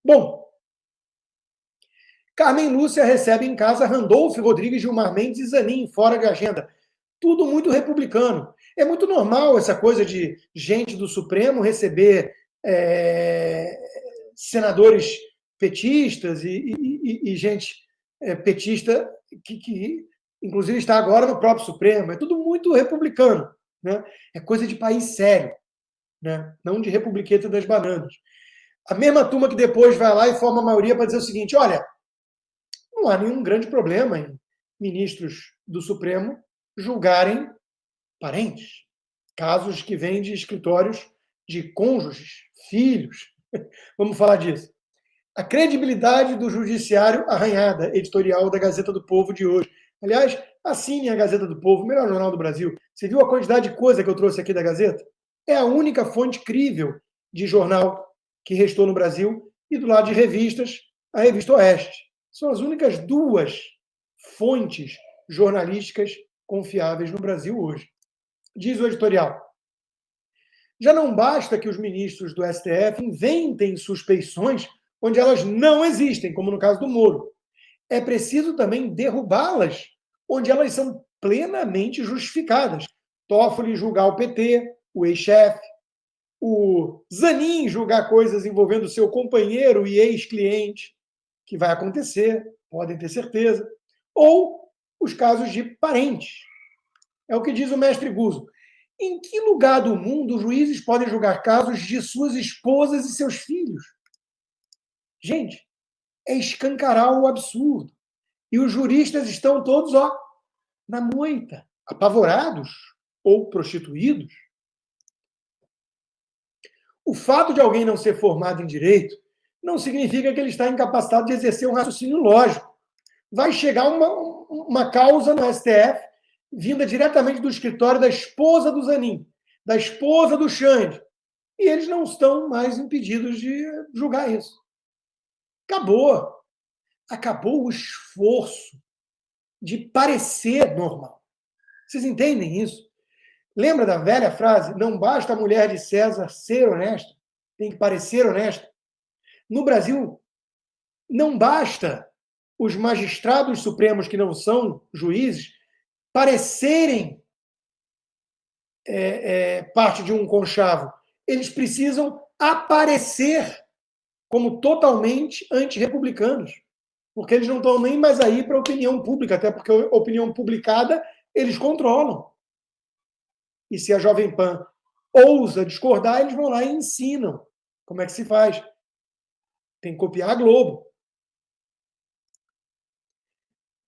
Bom, Carmen Lúcia recebe em casa Randolfo Rodrigues, Gilmar Mendes e Zanin, fora de agenda. Tudo muito republicano. É muito normal essa coisa de gente do Supremo receber senadores petistas e gente petista que, inclusive, está agora no próprio Supremo. É tudo muito republicano. Né? É coisa de país sério, né? Não de republiqueta das bananas. A mesma turma que depois vai lá e forma a maioria para dizer o seguinte: olha, não há nenhum grande problema em ministros do Supremo julgarem parentes, casos que vêm de escritórios de cônjuges, filhos. Vamos falar disso. A credibilidade do judiciário arranhada, editorial da Gazeta do Povo de hoje. Aliás, assine a Gazeta do Povo, o melhor jornal do Brasil. Você viu a quantidade de coisa que eu trouxe aqui da Gazeta? É a única fonte crível de jornal que restou no Brasil. E do lado de revistas, a Revista Oeste. São as únicas duas fontes jornalísticas confiáveis no Brasil hoje. Diz o editorial: já não basta que os ministros do STF inventem suspeições onde elas não existem, como no caso do Moro. É preciso também derrubá-las onde elas são plenamente justificadas. Toffoli julgar o PT, o ex-chefe, o Zanin julgar coisas envolvendo seu companheiro e ex-cliente, que vai acontecer, podem ter certeza, ou os casos de parentes. É o que diz o mestre Guzzo. Em que lugar do mundo os juízes podem julgar casos de suas esposas e seus filhos? Gente, é escancarar o absurdo. E os juristas estão todos, na moita, apavorados ou prostituídos. O fato de alguém não ser formado em direito não significa que ele está incapacitado de exercer um raciocínio lógico. Vai chegar uma causa no STF vinda diretamente do escritório da esposa do Zanin, da esposa do Xande, e eles não estão mais impedidos de julgar isso. Acabou. Acabou o esforço de parecer normal. Vocês entendem isso? Lembra da velha frase: não basta a mulher de César ser honesta, tem que parecer honesta? No Brasil, não basta os magistrados supremos que não são juízes parecerem parte de um conchavo. Eles precisam aparecer como totalmente antirrepublicanos, porque eles não estão nem mais aí para a opinião pública, até porque a opinião publicada eles controlam. E se a Jovem Pan ousa discordar, eles vão lá e ensinam como é que se faz. Tem que copiar a Globo.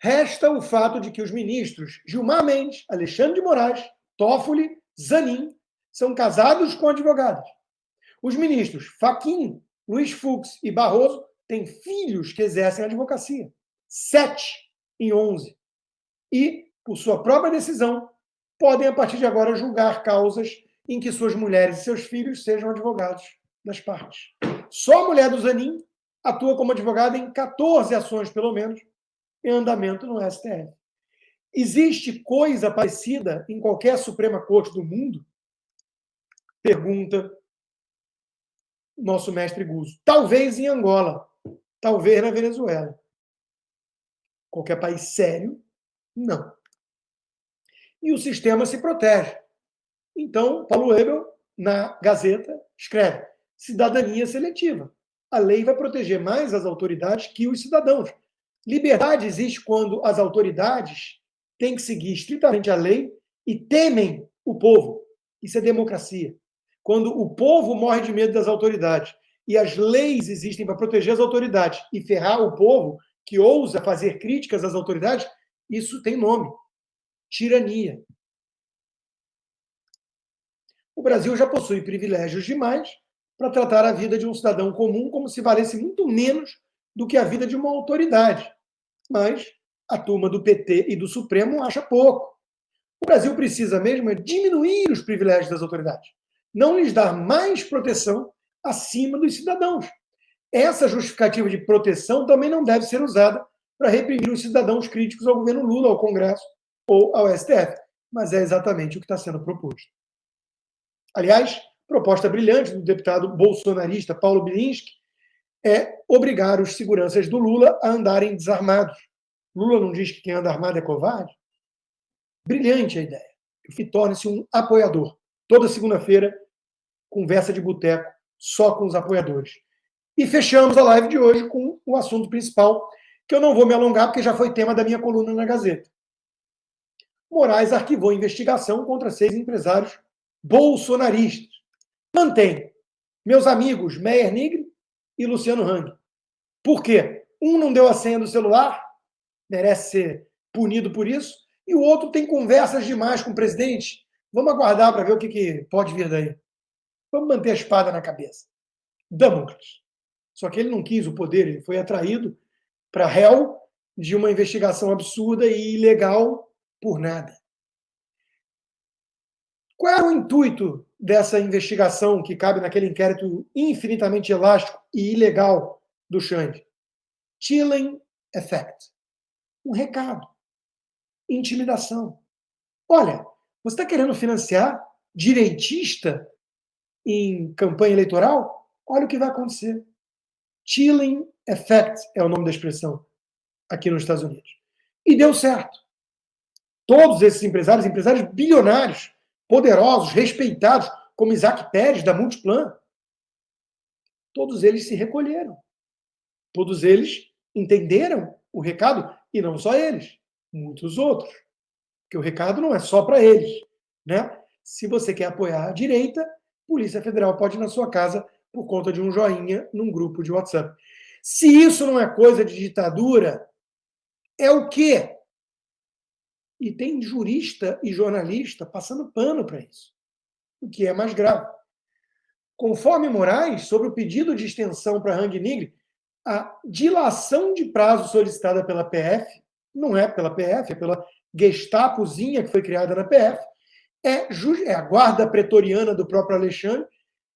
Resta o fato de que os ministros Gilmar Mendes, Alexandre de Moraes, Toffoli, Zanin são casados com advogados. Os ministros Fachin, Luiz Fux e Barroso têm filhos que exercem a advocacia. 7 em 11. E, por sua própria decisão, podem, a partir de agora, julgar causas em que suas mulheres e seus filhos sejam advogados das partes. Só a mulher do Zanin atua como advogada em 14 ações, pelo menos, em andamento no STF. Existe coisa parecida em qualquer Suprema Corte do mundo? Pergunta nosso mestre Guzzo. Talvez em Angola, talvez na Venezuela. Qualquer país sério, não. E o sistema se protege. Então, Paulo Ebel, na Gazeta, escreve: cidadania seletiva. A lei vai proteger mais as autoridades que os cidadãos. Liberdade existe quando as autoridades têm que seguir estritamente a lei e temem o povo. Isso é democracia. Quando o povo morre de medo das autoridades e as leis existem para proteger as autoridades e ferrar o povo que ousa fazer críticas às autoridades, isso tem nome: tirania. O Brasil já possui privilégios demais para tratar a vida de um cidadão comum como se valesse muito menos do que a vida de uma autoridade. Mas a turma do PT e do Supremo acha pouco. O Brasil precisa mesmo diminuir os privilégios das autoridades, não lhes dar mais proteção acima dos cidadãos. Essa justificativa de proteção também não deve ser usada para reprimir os cidadãos críticos ao governo Lula, ao Congresso ou ao STF. Mas é exatamente o que está sendo proposto. Aliás, proposta brilhante do deputado bolsonarista Paulo Bilinski, é obrigar os seguranças do Lula a andarem desarmados. Lula não diz que quem anda armado é covarde? Brilhante a ideia. E torne-se um apoiador. Toda segunda-feira, conversa de boteco só com os apoiadores. E fechamos a live de hoje com o assunto principal, que eu não vou me alongar, porque já foi tema da minha coluna na Gazeta. Moraes arquivou investigação contra 6 empresários bolsonaristas. Mantém meus amigos Meyer Nigri e Luciano Hang. Por quê? Um não deu a senha do celular, merece ser punido por isso, e o outro tem conversas demais com o presidente. Vamos aguardar para ver o que pode vir daí. Vamos manter a espada na cabeça. Damocles. Só que ele não quis o poder, ele foi atraído para réu de uma investigação absurda e ilegal por nada. Qual era o intuito dessa investigação que cabe naquele inquérito infinitamente elástico e ilegal do Xande? Chilling effect. Um recado. Intimidação. Olha, você está querendo financiar direitista em campanha eleitoral? Olha o que vai acontecer. Chilling effect é o nome da expressão aqui nos Estados Unidos. E deu certo. Todos esses empresários bilionários, poderosos, respeitados, como Isaac Pérez, da Multiplan, todos eles se recolheram. Todos eles entenderam o recado, e não só eles, muitos outros. Porque o recado não é só para eles, né? Se você quer apoiar a direita, a Polícia Federal pode ir na sua casa por conta de um joinha num grupo de WhatsApp. Se isso não é coisa de ditadura, é o quê? E tem jurista e jornalista passando pano para isso, o que é mais grave. Conforme Moraes, sobre o pedido de extensão para Hang Nigri, a dilação de prazo solicitada pela PF, não é pela PF, é pela Gestapozinha que foi criada na PF, é a guarda pretoriana do próprio Alexandre,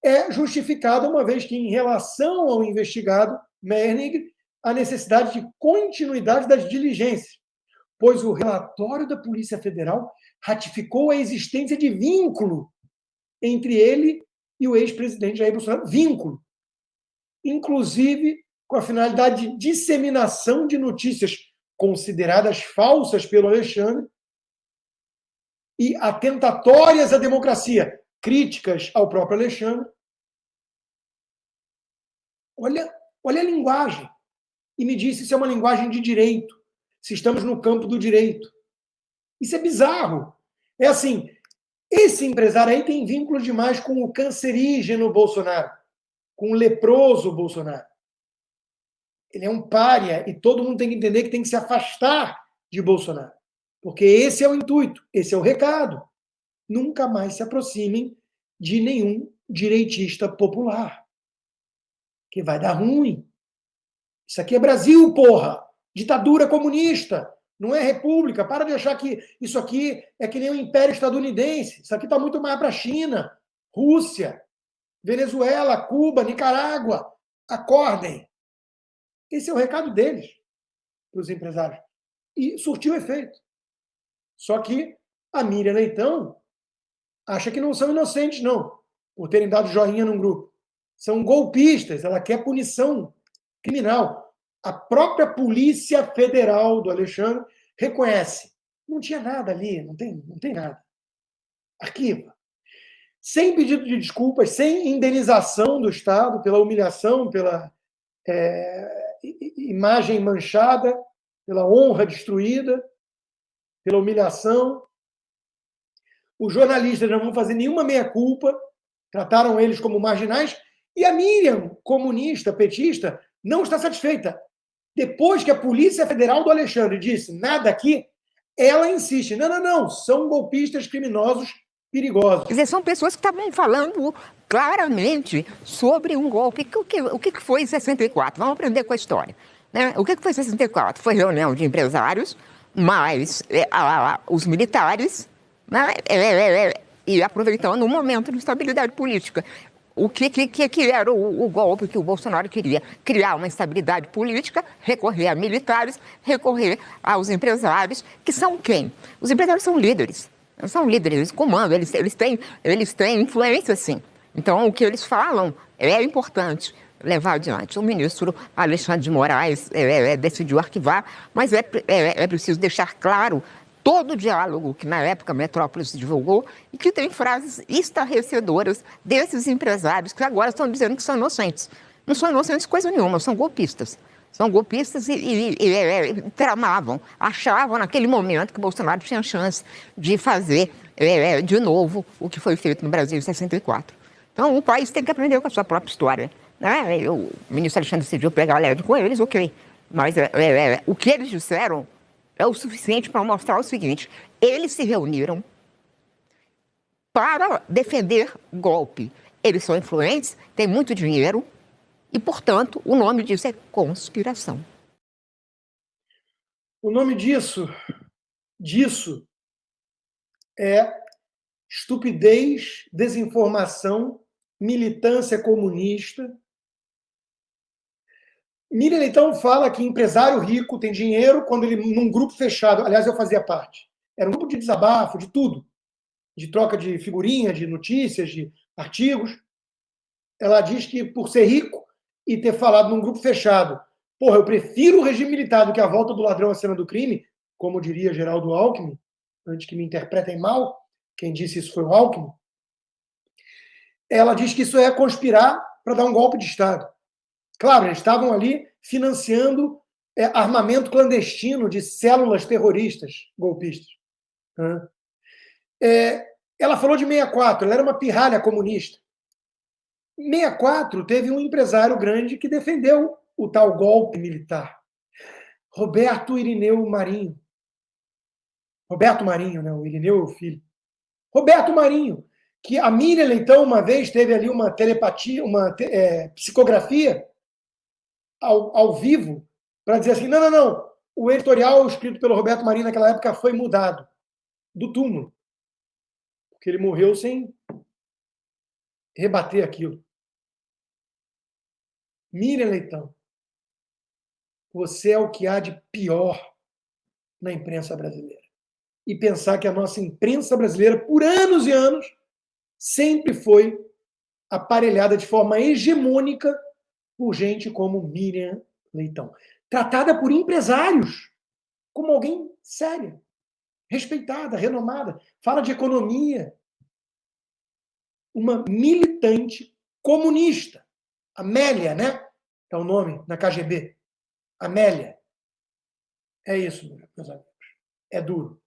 é justificada uma vez que, em relação ao investigado Meyer Nigri, a necessidade de continuidade das diligências, pois o relatório da Polícia Federal ratificou a existência de vínculo entre ele e o ex-presidente Jair Bolsonaro. Vínculo. Inclusive com a finalidade de disseminação de notícias consideradas falsas pelo Alexandre e atentatórias à democracia, críticas ao próprio Alexandre. Olha a linguagem. E me disse se é uma linguagem de direito, se estamos no campo do direito. Isso é bizarro. É assim, esse empresário aí tem vínculo demais com o cancerígeno Bolsonaro, com o leproso Bolsonaro. Ele é um pária e todo mundo tem que entender que tem que se afastar de Bolsonaro. Porque esse é o intuito, esse é o recado. Nunca mais se aproximem de nenhum direitista popular. Que vai dar ruim. Isso aqui é Brasil, porra! Ditadura comunista, não é república. Para de achar que isso aqui é que nem o Império Estadunidense. Isso aqui está muito mais para a China, Rússia, Venezuela, Cuba, Nicarágua. Acordem. Esse é o recado deles para os empresários. E surtiu efeito. Só que a Miriam Leitão acha que não são inocentes, não, por terem dado joinha num grupo. São golpistas, ela quer punição criminal. A própria Polícia Federal do Alexandre reconhece. Não tinha nada ali, não tem nada. Arquiva. Sem pedido de desculpas, sem indenização do Estado pela humilhação, pela imagem manchada, pela honra destruída, pela humilhação. Os jornalistas não vão fazer nenhuma meia-culpa, trataram eles como marginais, e a Miriam, comunista, petista, não está satisfeita. Depois que a Polícia Federal do Alexandre disse nada aqui, ela insiste. Não, são golpistas criminosos perigosos. Quer dizer, são pessoas que estavam falando claramente sobre um golpe. O que foi 64? Vamos aprender com a história. Né? O que foi 64? Foi reunião de empresários, mais os militares, né? E aproveitando um momento de instabilidade política. O que era o golpe que o Bolsonaro queria? Criar uma instabilidade política, recorrer a militares, recorrer aos empresários, que são quem? Os empresários são líderes. São líderes, eles comandam, eles têm influência, sim. Então, o que eles falam é importante. levar adiante. O ministro Alexandre de Moraes decidiu arquivar, mas é preciso deixar claro todo o diálogo que na época a Metrópolis divulgou e que tem frases estarrecedoras desses empresários que agora estão dizendo que são inocentes. Não são inocentes coisa nenhuma, são golpistas. São golpistas e tramavam, achavam naquele momento que Bolsonaro tinha chance de fazer de novo o que foi feito no Brasil em 64. Então o país tem que aprender com a sua própria história. Né? O ministro Alexandre decidiu pegar leve com eles, ok. Mas o que eles disseram é o suficiente para mostrar o seguinte: eles se reuniram para defender golpe. Eles são influentes, têm muito dinheiro e, portanto, o nome disso é conspiração. O nome disso é estupidez, desinformação, militância comunista. Miriam Leitão fala que empresário rico tem dinheiro quando ele, num grupo fechado, aliás, eu fazia parte, era um grupo de desabafo, de tudo, de troca de figurinha, de notícias, de artigos. Ela diz que, por ser rico e ter falado num grupo fechado, porra, eu prefiro o regime militar do que a volta do ladrão à cena do crime, como diria Geraldo Alckmin, antes que me interpretem mal, quem disse isso foi o Alckmin. Ela diz que isso é conspirar para dar um golpe de Estado. Claro, eles estavam ali financiando armamento clandestino de células terroristas, golpistas. Ela falou de 64, ela era uma pirralha comunista. Em 64, teve um empresário grande que defendeu o tal golpe militar. Roberto Irineu Marinho. Roberto Marinho, né? O Irineu é o filho. Roberto Marinho, que a Miriam Leitão uma vez teve ali uma telepatia, uma psicografia ao vivo, para dizer assim, não, o editorial escrito pelo Roberto Marinho naquela época foi mudado do túmulo, porque ele morreu sem rebater aquilo. Miriam Leitão, você é o que há de pior na imprensa brasileira. E pensar que a nossa imprensa brasileira, por anos e anos, sempre foi aparelhada de forma hegemônica por gente como Miriam Leitão. Tratada por empresários como alguém séria, respeitada, renomada, fala de economia. Uma militante comunista. Amélia, né? É o nome na KGB. Amélia. É isso, meus amigos. É duro.